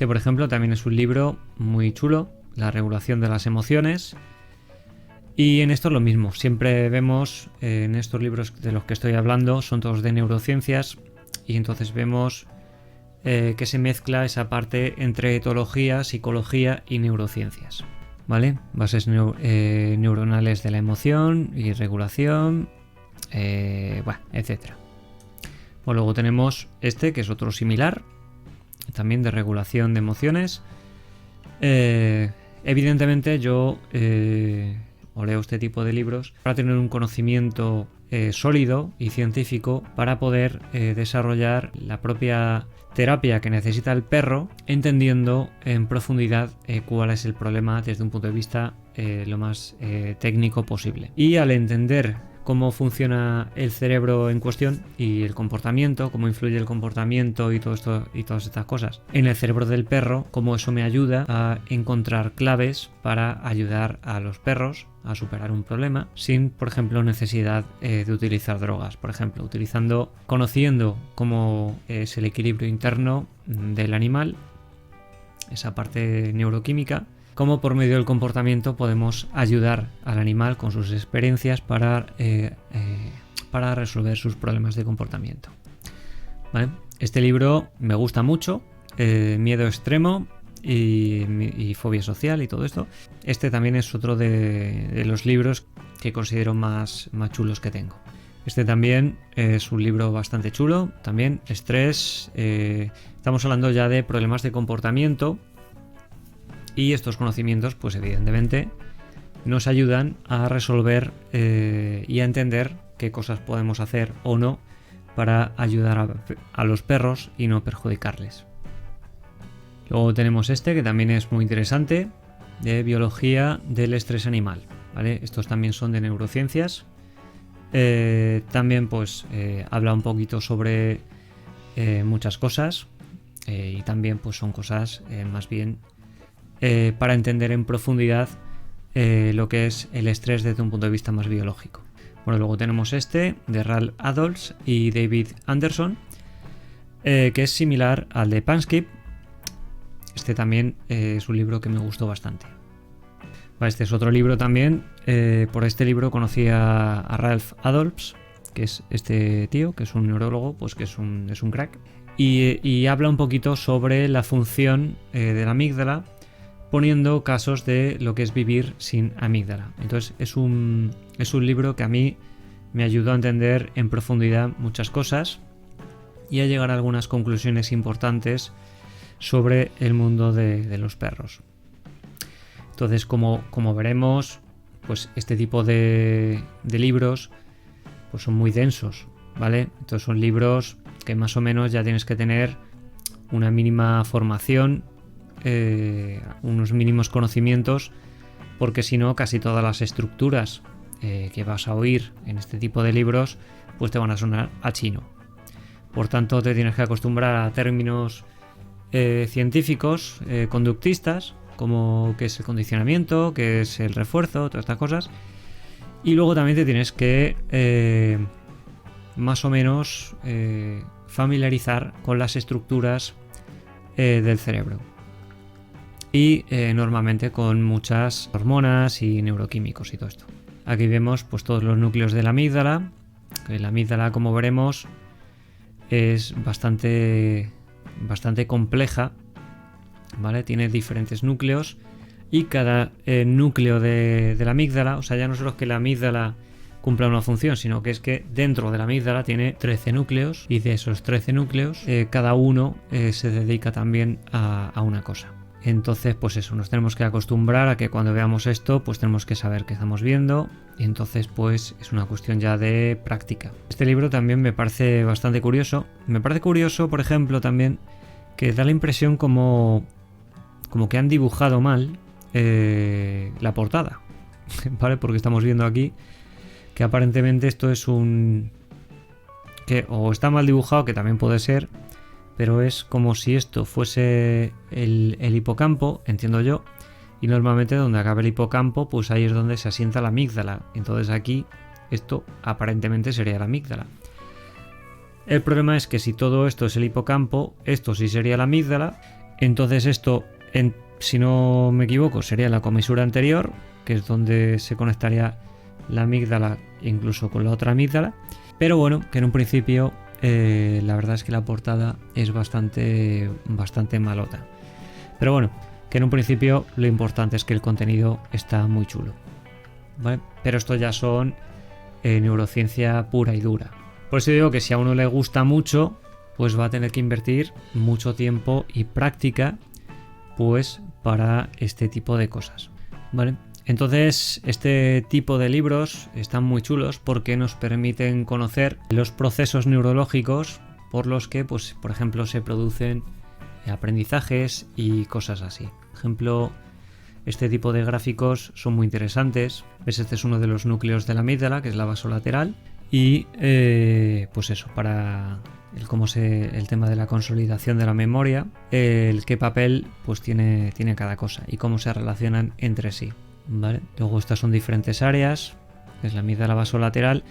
Este, por ejemplo, también es un libro muy chulo, La regulación de las emociones. Y en esto es lo mismo, siempre vemos en estos libros de los que estoy hablando, son todos de neurociencias, y entonces vemos que se mezcla esa parte entre etología, psicología y neurociencias, ¿vale? Bases neuronales de la emoción y regulación, etcétera. Bueno, luego tenemos este, que es otro similar, también de regulación de emociones. Evidentemente yo o leo este tipo de libros para tener un conocimiento sólido y científico para poder desarrollar la propia terapia que necesita el perro, entendiendo en profundidad cuál es el problema desde un punto de vista lo más técnico posible. Y al entender cómo funciona el cerebro en cuestión y el comportamiento, cómo influye el comportamiento y todo esto y todas estas cosas en el cerebro del perro, cómo eso me ayuda a encontrar claves para ayudar a los perros a superar un problema sin, por ejemplo, necesidad de utilizar drogas. Por ejemplo, conociendo cómo es el equilibrio interno del animal, esa parte neuroquímica, cómo por medio del comportamiento podemos ayudar al animal con sus experiencias para resolver sus problemas de comportamiento. ¿Vale? Este libro me gusta mucho, miedo extremo y fobia social y todo esto. Este también es otro de los libros que considero más chulos que tengo. Este también es un libro bastante chulo, también estrés, estamos hablando ya de problemas de comportamiento. Y estos conocimientos, pues evidentemente, nos ayudan a resolver y a entender qué cosas podemos hacer o no para ayudar a los perros y no perjudicarles. Luego tenemos este, que también es muy interesante, de biología del estrés animal, ¿vale? Estos también son de neurociencias. También pues habla un poquito sobre muchas cosas y también pues son cosas más bien para entender en profundidad lo que es el estrés desde un punto de vista más biológico. Bueno, luego tenemos este de Ralph Adolphs y David Anderson, que es similar al de Pansky. Este también es un libro que me gustó bastante. Este es otro libro también. Por este libro conocí a Ralph Adolphs, que es este tío, que es un neurólogo, pues que es un crack. Y habla un poquito sobre la función de la amígdala, poniendo casos de lo que es vivir sin amígdala. Entonces es un libro que a mí me ayudó a entender en profundidad muchas cosas y a llegar a algunas conclusiones importantes sobre el mundo de los perros. Entonces, como veremos, pues este tipo de libros pues son muy densos, ¿vale? Entonces son libros que más o menos ya tienes que tener una mínima formación, unos mínimos conocimientos, porque si no, casi todas las estructuras que vas a oír en este tipo de libros pues te van a sonar a chino. Por tanto, te tienes que acostumbrar a términos científicos, conductistas, como qué es el condicionamiento, qué es el refuerzo, todas estas cosas. Y luego también te tienes que más o menos familiarizar con las estructuras del cerebro. Y normalmente con muchas hormonas y neuroquímicos y todo esto. Aquí vemos pues todos los núcleos de la amígdala. Que la amígdala, como veremos, es bastante compleja, ¿vale? Tiene diferentes núcleos y cada núcleo de la amígdala, o sea, ya no solo es que la amígdala cumpla una función, sino que es que dentro de la amígdala tiene 13 núcleos y de esos 13 núcleos cada uno se dedica también a una cosa. Entonces, pues eso, nos tenemos que acostumbrar a que cuando veamos esto, pues tenemos que saber qué estamos viendo, y entonces pues es una cuestión ya de práctica. Este libro también me parece bastante curioso. Me parece curioso, por ejemplo, también que da la impresión como que han dibujado mal la portada, ¿vale? Porque estamos viendo aquí que aparentemente esto es que o está mal dibujado, que también puede ser, pero es como si esto fuese el hipocampo, entiendo yo, y normalmente donde acaba el hipocampo, pues ahí es donde se asienta la amígdala. Entonces aquí esto aparentemente sería la amígdala. El problema es que si todo esto es el hipocampo, esto sí sería la amígdala, Entonces esto, si no me equivoco, sería la comisura anterior, que es donde se conectaría la amígdala incluso con la otra amígdala. Pero bueno, que en un principio la verdad es que la portada es bastante malota. Pero bueno, que en un principio lo importante es que el contenido está muy chulo, ¿vale? Pero esto ya son neurociencia pura y dura. Por eso digo que si a uno le gusta mucho, pues va a tener que invertir mucho tiempo y práctica pues para este tipo de cosas, ¿vale? Entonces, este tipo de libros están muy chulos porque nos permiten conocer los procesos neurológicos por los que, pues, por ejemplo, se producen aprendizajes y cosas así. Por ejemplo, este tipo de gráficos son muy interesantes. ¿Ves? Este es uno de los núcleos de la amígdala, que es la vasolateral. Y, pues eso, para el tema de la consolidación de la memoria, el qué papel pues tiene cada cosa y cómo se relacionan entre sí. ¿Vale? Luego estas son diferentes áreas, que es la amígdala vasolateral.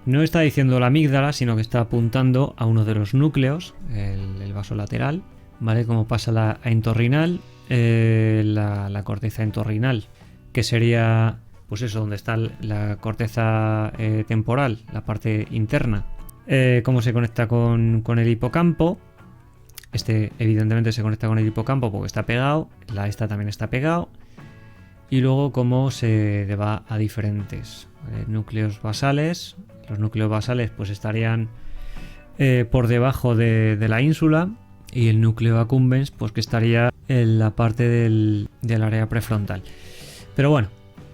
No está diciendo la amígdala, sino que está apuntando a uno de los núcleos, el vasolateral, ¿vale? Como pasa la entorrinal, la corteza entorrinal, que sería, pues eso, donde está la corteza temporal, la parte interna. Cómo se conecta con el hipocampo. Este evidentemente se conecta con el hipocampo porque está pegado, esta también está pegado. Y luego cómo se va a diferentes núcleos basales. Los núcleos basales pues estarían por debajo de la ínsula, y el núcleo accumbens pues que estaría en la parte del área prefrontal. Pero bueno,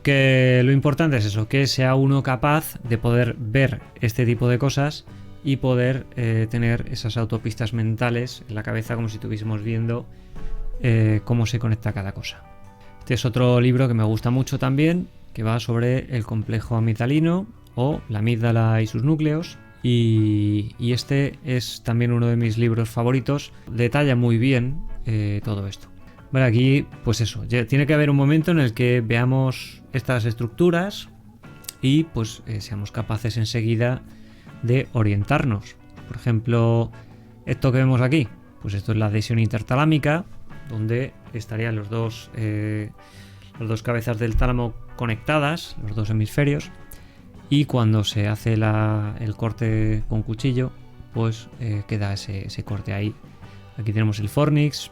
que lo importante es eso, que sea uno capaz de poder ver este tipo de cosas y poder tener esas autopistas mentales en la cabeza, como si estuviésemos viendo cómo se conecta cada cosa. Este es otro libro que me gusta mucho también, que va sobre el complejo amigdalino o la amígdala y sus núcleos. Y este es también uno de mis libros favoritos. Detalla muy bien todo esto. Bueno, aquí pues eso, ya tiene que haber un momento en el que veamos estas estructuras y pues seamos capaces enseguida de orientarnos. Por ejemplo, esto que vemos aquí, pues esto es la adhesión intertalámica, donde estarían los dos cabezas del tálamo conectadas, los dos hemisferios, y cuando se hace el corte con cuchillo, pues queda ese corte ahí. Aquí tenemos el fornix,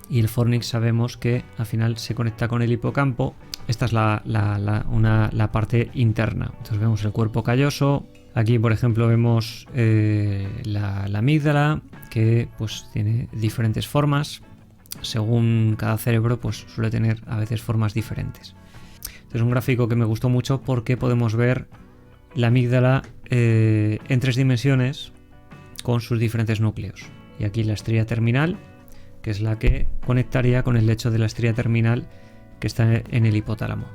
y el fornix sabemos que al final se conecta con el hipocampo. Esta es la parte interna. Entonces vemos el cuerpo calloso. Aquí, por ejemplo, vemos la amígdala, que pues tiene diferentes formas. Según cada cerebro, pues suele tener a veces formas diferentes. Este es un gráfico que me gustó mucho porque podemos ver la amígdala en 3 dimensiones con sus diferentes núcleos. Y aquí la estría terminal, que es la que conectaría con el lecho de la estría terminal que está en el hipotálamo.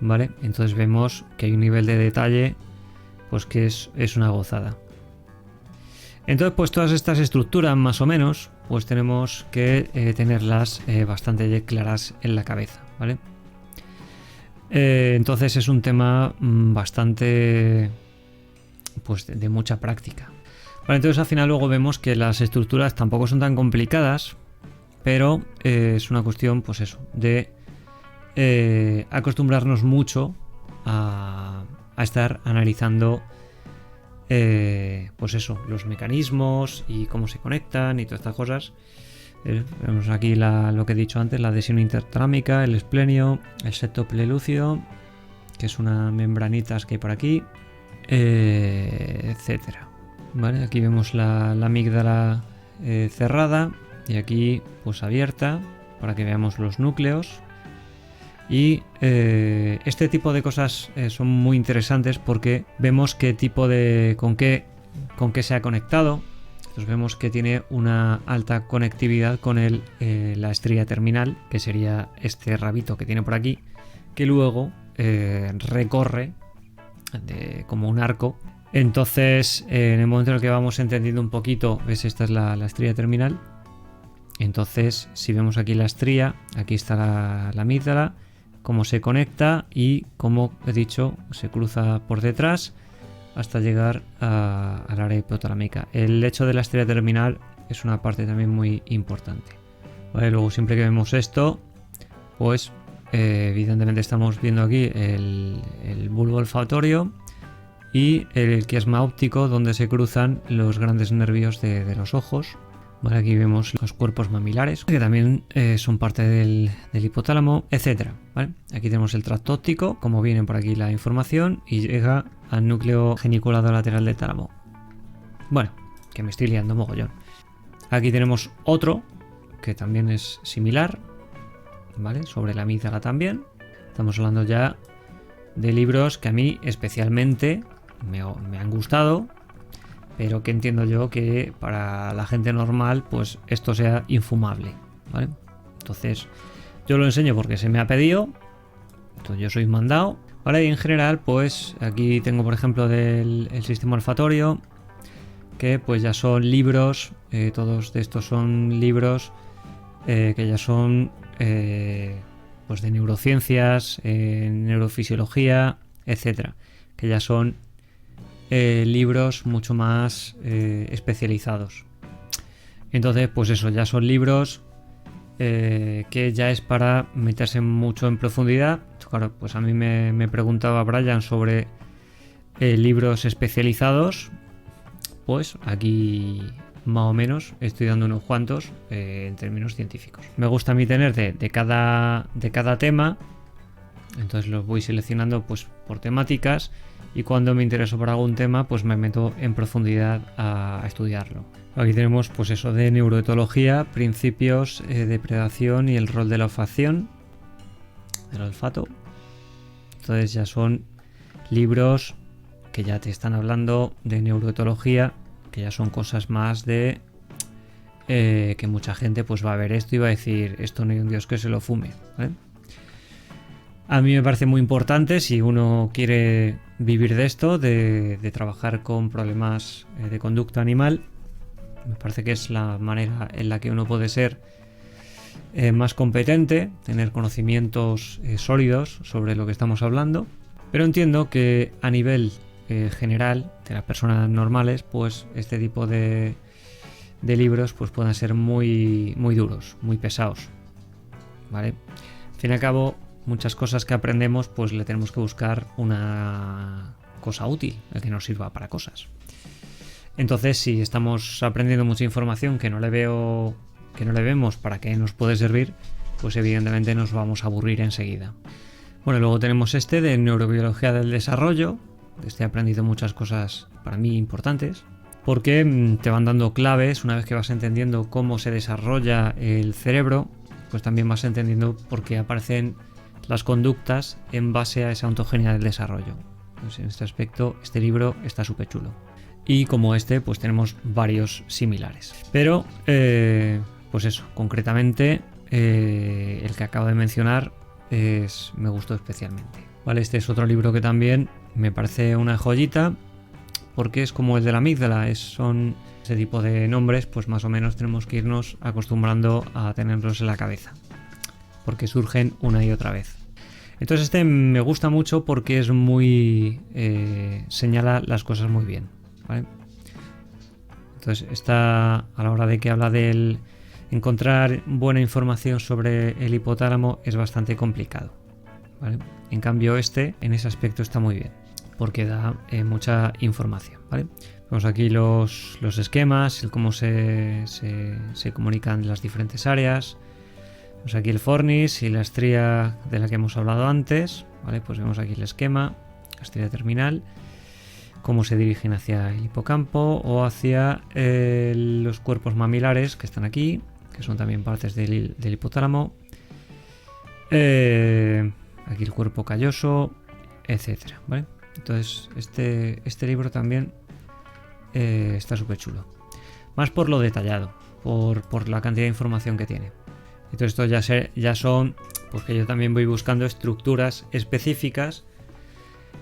¿Vale? Entonces vemos que hay un nivel de detalle pues que es una gozada. Entonces, pues todas estas estructuras más o menos, pues tenemos que tenerlas bastante claras en la cabeza, ¿vale? Entonces es un tema bastante, pues de mucha práctica. Vale, entonces al final luego vemos que las estructuras tampoco son tan complicadas, pero es una cuestión, pues eso, de acostumbrarnos mucho a estar analizando pues eso, los mecanismos y cómo se conectan y todas estas cosas. Vemos aquí lo que he dicho antes, la adhesión intertalámica, el esplenio, el septo prelúcido, que es una membranitas que hay por aquí, etcétera. Vale, aquí vemos la amígdala cerrada y aquí pues abierta para que veamos los núcleos. Y este tipo de cosas son muy interesantes porque vemos qué tipo con qué se ha conectado. Entonces vemos que tiene una alta conectividad con la estría terminal, que sería este rabito que tiene por aquí, que luego recorre como un arco. Entonces en el momento en el que vamos entendiendo un poquito, ves, esta es la estría terminal. Entonces si vemos aquí la estría, aquí está la amígdala, cómo se conecta y como he dicho se cruza por detrás hasta llegar al área hipotalámica. El hecho de la estrella terminal es una parte también muy importante. ¿Vale? Luego siempre que vemos esto, pues evidentemente estamos viendo aquí el bulbo olfatorio y el quiasma óptico, donde se cruzan los grandes nervios de los ojos. Vale, aquí vemos los cuerpos mamilares, que también son parte del hipotálamo, etc. ¿Vale? Aquí tenemos el tracto óptico, como viene por aquí la información, y llega al núcleo geniculado lateral del tálamo. Bueno, que me estoy liando mogollón. Aquí tenemos otro, que también es similar, ¿vale? Sobre la amígdala también. Estamos hablando ya de libros que a mí especialmente me han gustado, pero que entiendo yo que para la gente normal pues esto sea infumable, ¿vale? Entonces yo lo enseño porque se me ha pedido, entonces yo soy mandado, ¿vale? Y en general pues aquí tengo por ejemplo del sistema olfatorio, que pues ya son libros, todos de estos son libros que ya son pues de neurociencias, neurofisiología, etcétera, que ya son libros mucho más especializados. Entonces pues eso, ya son libros que ya es para meterse mucho en profundidad. Claro, pues a mí me preguntaba Brian sobre libros especializados, pues aquí más o menos estoy dando unos cuantos en términos científicos. Me gusta a mí tener de cada tema, entonces los voy seleccionando pues por temáticas, y cuando me intereso por algún tema pues me meto en profundidad a estudiarlo. Aquí tenemos pues eso de neuroetología, principios de predación y el rol de la olfacción, del olfato. Entonces ya son libros que ya te están hablando de neuroetología, que ya son cosas más de que mucha gente pues va a ver esto y va a decir, esto no hay un Dios que se lo fume, ¿vale? A mí me parece muy importante, si uno quiere vivir de esto, de trabajar con problemas de conducta animal. Me parece que es la manera en la que uno puede ser más competente, tener conocimientos sólidos sobre lo que estamos hablando. Pero entiendo que a nivel general de las personas normales, pues este tipo de libros pues puedan ser muy, muy duros, muy pesados, ¿vale? Al fin y al cabo, muchas cosas que aprendemos pues le tenemos que buscar una cosa útil, que nos sirva para cosas. Entonces, si estamos aprendiendo mucha información que no le vemos para qué nos puede servir, pues evidentemente nos vamos a aburrir enseguida. Bueno, luego tenemos este de neurobiología del desarrollo. De este he aprendido muchas cosas para mí importantes, porque te van dando claves. Una vez que vas entendiendo cómo se desarrolla el cerebro, pues también vas entendiendo por qué aparecen las conductas en base a esa ontogenia del desarrollo. Pues en este aspecto, este libro está súper chulo. Y como este, pues tenemos varios similares. Pero, pues eso, concretamente, el que acabo de mencionar me gustó especialmente. Vale, este es otro libro que también me parece una joyita, porque es como el de la amígdala, son ese tipo de nombres, pues más o menos tenemos que irnos acostumbrando a tenerlos en la cabeza, porque surgen una y otra vez. Entonces este me gusta mucho porque es muy señala las cosas muy bien, ¿vale? Entonces está a la hora de que habla del encontrar buena información sobre el hipotálamo es bastante complicado, ¿vale? En cambio este en ese aspecto está muy bien, porque da mucha información, ¿vale? Vemos aquí los esquemas, el cómo se comunican las diferentes áreas. Vemos aquí el fornis y la estría de la que hemos hablado antes, ¿vale? Pues vemos aquí el esquema, la estría terminal, cómo se dirigen hacia el hipocampo o hacia los cuerpos mamilares que están aquí, que son también partes del hipotálamo. Aquí el cuerpo calloso, etcétera, ¿vale? Entonces este libro también está súper chulo. Más por lo detallado, por la cantidad de información que tiene. Entonces esto ya son, pues que yo también voy buscando estructuras específicas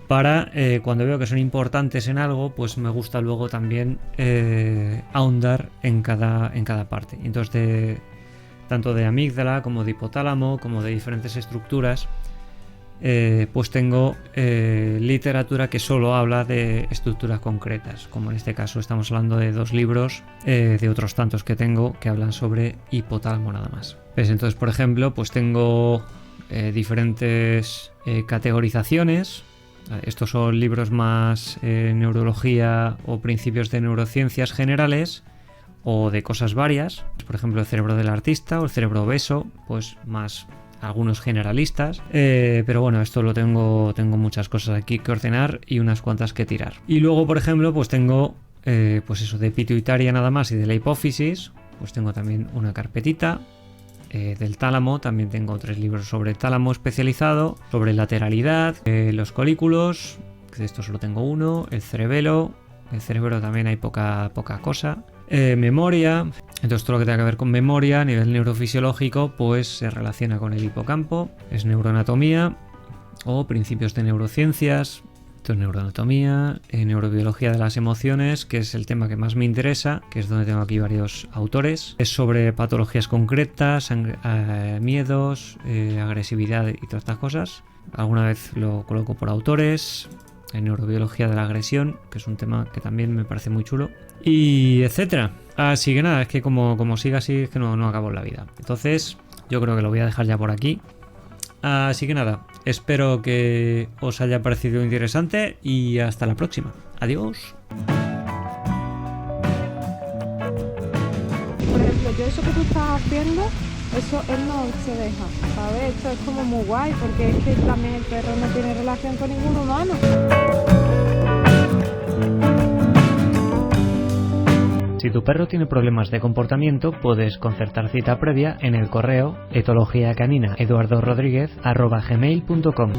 para cuando veo que son importantes en algo, pues me gusta luego también ahondar en cada parte. Entonces tanto de amígdala como de hipotálamo, como de diferentes estructuras, pues tengo literatura que solo habla de estructuras concretas, como en este caso estamos hablando de 2 libros de otros tantos que tengo que hablan sobre hipotálamo nada más. Pues entonces, por ejemplo, pues tengo diferentes categorizaciones. Estos son libros más neurología o principios de neurociencias generales o de cosas varias. Por ejemplo, el cerebro del artista o el cerebro obeso, pues más algunos generalistas. Pero bueno, esto lo tengo muchas cosas aquí que ordenar y unas cuantas que tirar. Y luego, por ejemplo, pues tengo pues eso de pituitaria nada más y de la hipófisis. Pues tengo también una carpetita. Del tálamo, también tengo 3 libros sobre el tálamo especializado, sobre lateralidad, los colículos, que de esto solo tengo uno, el cerebelo, el cerebro también hay poca cosa, memoria, entonces todo lo que tenga que ver con memoria a nivel neurofisiológico pues se relaciona con el hipocampo, es neuroanatomía o principios de neurociencias. Esto es neuroanatomía, neurobiología de las emociones, que es el tema que más me interesa, que es donde tengo aquí varios autores. Es sobre patologías concretas, miedos, agresividad y todas estas cosas. Alguna vez lo coloco por autores. En neurobiología de la agresión, que es un tema que también me parece muy chulo. Y etcétera. Así que nada, es que como siga así es que no acabo en la vida. Entonces yo creo que lo voy a dejar ya por aquí. Así que nada, espero que os haya parecido interesante y hasta la próxima. Adiós. Por ejemplo, yo eso que tú estás haciendo, eso él no se deja, ¿sabes? Esto es como muy guay, porque es que también el perro no tiene relación con ningún humano. Si tu perro tiene problemas de comportamiento, puedes concertar cita previa en el correo etologiacanina eduardorodriguez@gmail.com.